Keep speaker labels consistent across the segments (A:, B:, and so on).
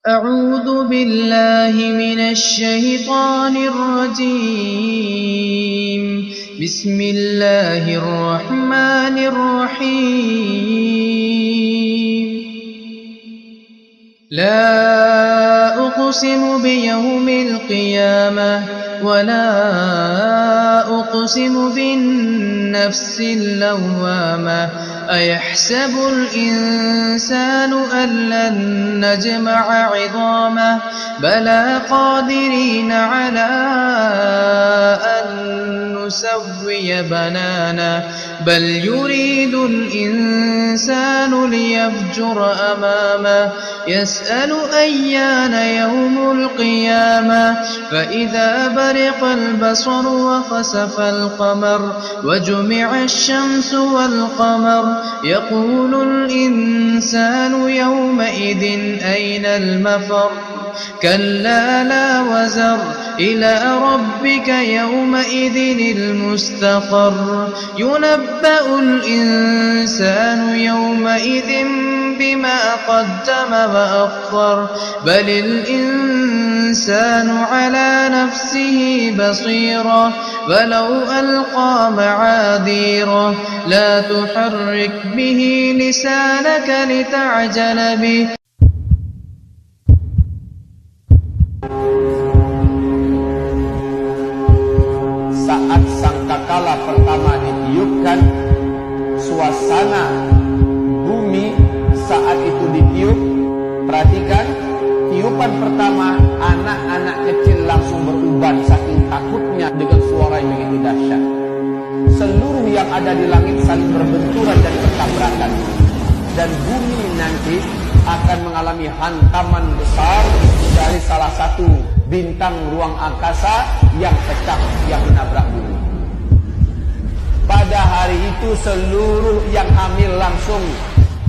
A: أعوذ بالله من الشيطان الرجيم. بسم الله الرحمن الرحيم. لا أقسم بيوم القيامة ولا أقسم بالنفس اللوامة أيحسب الإنسان أن لن نجمع عظامه بلى قادرين على أن نسوي بنانه بل يريد الإنسان ليفجر أمامه يسأل أيان يوم القيامة فإذا برق البصر وخسف القمر وجمع الشمس والقمر يقول الإنسان يومئذ أين المفر كلا لا وزر إلى ربك يومئذ المستقر ينبأ الإنسان يومئذ بما قدم وأخر بل الإنسان على نفسه بصيرة ولو ألقى معاذيره لا تحرك به لسانك لتعجل به.
B: Saat sangkakala pertama ditiupkan, suasana bumi saat itu ditiup. Perhatikan, tiupan pertama anak-anak kecil langsung beruban saking takutnya dengan suara yang begitu dahsyat. Seluruh yang ada di langit saling berbenturan dan bertabrakan, dan bumi nanti akan mengalami hantaman besar dari salah satu bintang ruang angkasa yang pecah, yang menabrak bumi. Pada hari itu seluruh yang hamil langsung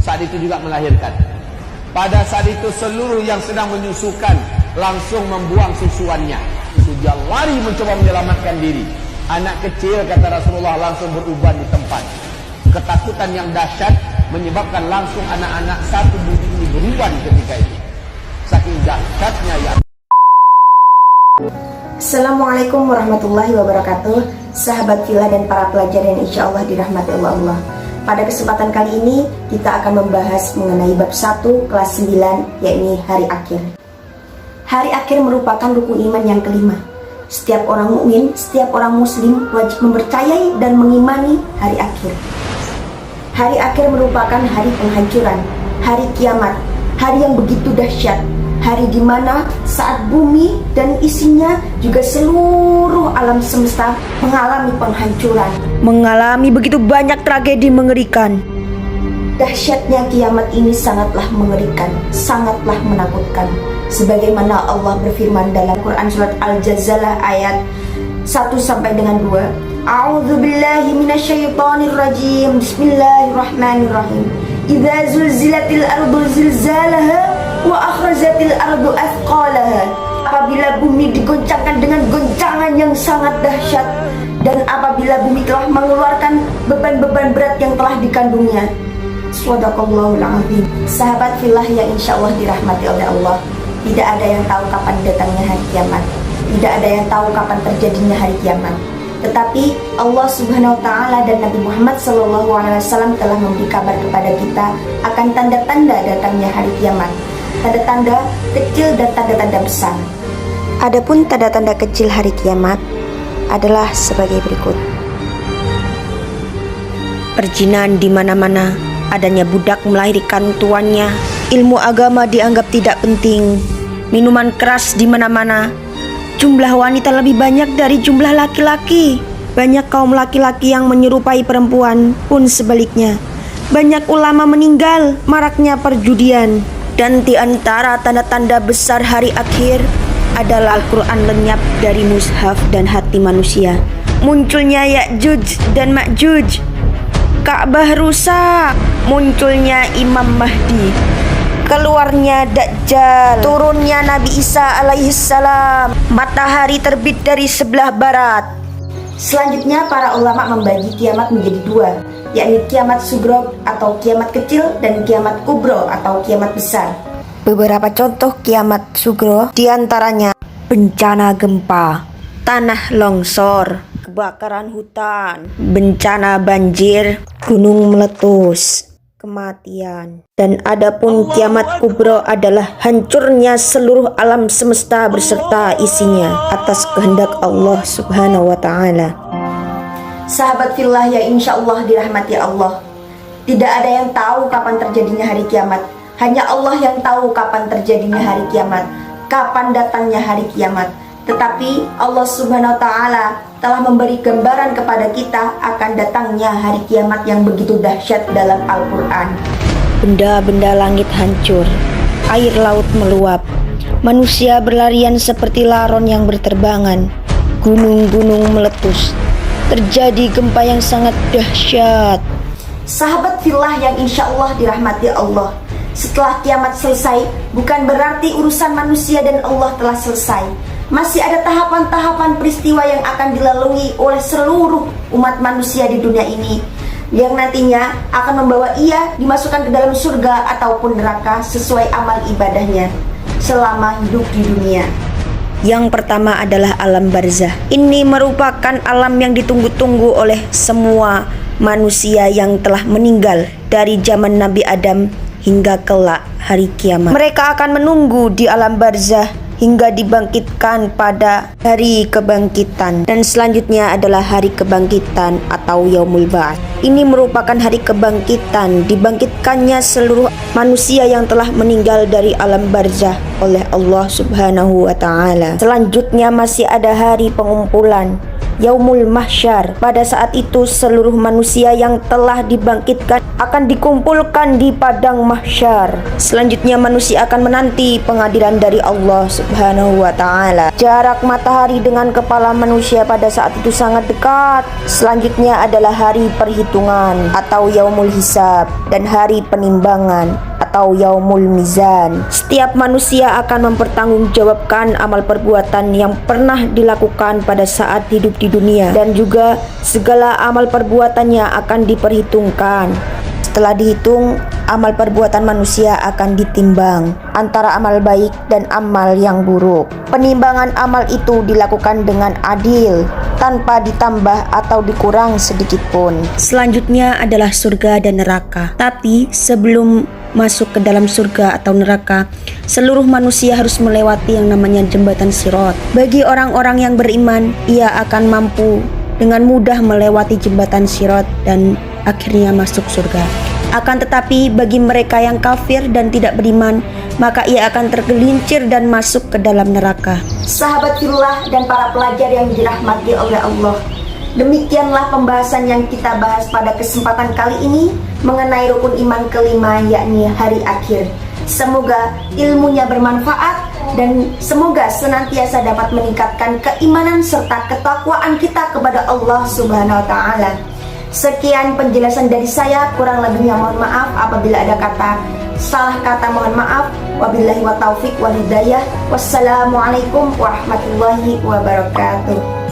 B: saat itu juga melahirkan. Pada saat itu seluruh yang sedang menyusukan langsung membuang susuannya. Dia lari mencoba menyelamatkan diri. Anak kecil, kata Rasulullah, langsung beruban di tempat. Ketakutan yang dahsyat menyebabkan langsung anak-anak satu bumi ini beruban ketika itu. Saking dahsyatnya ya.
C: Assalamualaikum warahmatullahi wabarakatuh. Sahabat Villa dan para pelajar yang insya Allah dirahmati Allah. Pada kesempatan kali ini kita akan membahas mengenai bab 1 kelas 9, yakni hari akhir. Hari akhir merupakan rukun iman yang kelima. Setiap orang mukmin, setiap orang muslim wajib mempercayai dan mengimani hari akhir. Hari akhir merupakan hari penghancuran, hari kiamat, hari yang begitu dahsyat, hari di mana saat bumi dan isinya juga seluruh alam semesta mengalami penghancuran, mengalami begitu banyak tragedi mengerikan. Dahsyatnya kiamat ini sangatlah mengerikan, sangatlah menakutkan. Sebagaimana Allah berfirman dalam Quran surat Al-Jazzalah ayat 1 sampai dengan 2. A'udzu billahi minasyaitonir rajim. Bismillahirrahmanirrahim. Idza zulzilatil ardu zilzalaha wa akhrajatil ardu athqalaha. Apabila bumi digoncangkan dengan goncangan yang sangat dahsyat, dan apabila bumi telah mengeluarkan beban-beban berat yang telah dikandungnya. Shadaqallahul azim. Sahabat fillah yang insyaallah dirahmati oleh Allah, tidak ada yang tahu kapan datangnya hari kiamat, tidak ada yang tahu kapan terjadinya hari kiamat. Tetapi Allah Subhanahu wa taala dan Nabi Muhammad sallallahu alaihi wasallam telah memberi kabar kepada kita akan tanda-tanda datangnya hari kiamat. Tanda-tanda kecil dan tanda-tanda besar. Adapun tanda-tanda kecil hari kiamat adalah sebagai berikut. Perzinahan di mana-mana, adanya budak melahirkan tuannya, ilmu agama dianggap tidak penting, minuman keras di mana-mana, jumlah wanita lebih banyak dari jumlah laki-laki, banyak kaum laki-laki yang menyerupai perempuan, pun sebaliknya, banyak ulama meninggal, maraknya perjudian. Dan di antara tanda-tanda besar hari akhir adalah Al-Quran lenyap dari mushaf dan hati manusia, munculnya Ya'juj dan Ma'juj, Ka'bah rusak, munculnya Imam Mahdi, keluarnya Dajjal, turunnya Nabi Isa alaihissalam, matahari terbit dari sebelah barat. Selanjutnya para ulama membagi kiamat menjadi dua, yakni kiamat sugro atau kiamat kecil dan kiamat kubro atau kiamat besar. Beberapa contoh kiamat sugro diantaranya bencana gempa, tanah longsor, kebakaran hutan, bencana banjir, gunung meletus, kematian. Dan adapun kiamat kubro adalah hancurnya seluruh alam semesta beserta isinya atas kehendak Allah Subhanahu wa Ta'ala. Sahabat fillah yang insya Allah dirahmati Allah, tidak ada yang tahu kapan terjadinya hari kiamat. Hanya Allah yang tahu kapan terjadinya hari kiamat, kapan datangnya hari kiamat. Tetapi Allah Subhanahu wa Ta'ala telah memberi gambaran kepada kita akan datangnya hari kiamat yang begitu dahsyat dalam Al-Quran. Benda-benda langit hancur, air laut meluap, manusia berlarian seperti laron yang berterbangan, gunung-gunung meletus, terjadi gempa yang sangat dahsyat. Sahabat fillah yang insya Allah dirahmati Allah, setelah kiamat selesai, bukan berarti urusan manusia dan Allah telah selesai. Masih ada tahapan-tahapan peristiwa yang akan dilalui oleh seluruh umat manusia di dunia ini, yang nantinya akan membawa ia dimasukkan ke dalam surga ataupun neraka sesuai amal ibadahnya selama hidup di dunia. Yang pertama adalah alam barzah. Ini merupakan alam yang ditunggu-tunggu oleh semua manusia yang telah meninggal dari zaman Nabi Adam hingga kelak hari kiamat. Mereka akan menunggu di alam barzah hingga dibangkitkan pada hari kebangkitan. Dan selanjutnya adalah hari kebangkitan atau Yaumul Ba'ats. Ini merupakan hari kebangkitan, dibangkitkannya seluruh manusia yang telah meninggal dari alam barzah oleh Allah Subhanahu wa Ta'ala. Selanjutnya masih ada hari pengumpulan, Yaumul Mahsyar. Pada saat itu seluruh manusia yang telah dibangkitkan akan dikumpulkan di padang mahsyar. Selanjutnya manusia akan menanti pengadilan dari Allah Subhanahu wa Ta'ala. Jarak matahari dengan kepala manusia pada saat itu sangat dekat. Selanjutnya adalah hari perhitungan atau Yaumul Hisab dan hari penimbangan atau Yaumul Mizan. Setiap manusia akan mempertanggungjawabkan amal perbuatan yang pernah dilakukan pada saat hidup di dunia, dan juga segala amal perbuatannya akan diperhitungkan. Setelah dihitung, amal perbuatan manusia akan ditimbang antara amal baik dan amal yang buruk. Penimbangan amal itu dilakukan dengan adil, tanpa ditambah atau dikurang sedikit pun. Selanjutnya adalah surga dan neraka. Tapi sebelum masuk ke dalam surga atau neraka, seluruh manusia harus melewati yang namanya jembatan Sirat. Bagi orang-orang yang beriman, ia akan mampu dengan mudah melewati jembatan Sirat dan akhirnya masuk surga. Akan tetapi bagi mereka yang kafir dan tidak beriman, maka ia akan tergelincir dan masuk ke dalam neraka. Sahabat fillah dan para pelajar yang dirahmati oleh Allah, demikianlah pembahasan yang kita bahas pada kesempatan kali ini mengenai rukun iman kelima, yakni hari akhir. Semoga ilmunya bermanfaat dan semoga senantiasa dapat meningkatkan keimanan serta ketakwaan kita kepada Allah Subhanahu wa Ta'ala. Sekian penjelasan dari saya, kurang lebihnya mohon maaf apabila ada salah kata, mohon maaf. Wabillahi wa taufiq wal hidayah. Wassalamualaikum warahmatullahi wabarakatuh.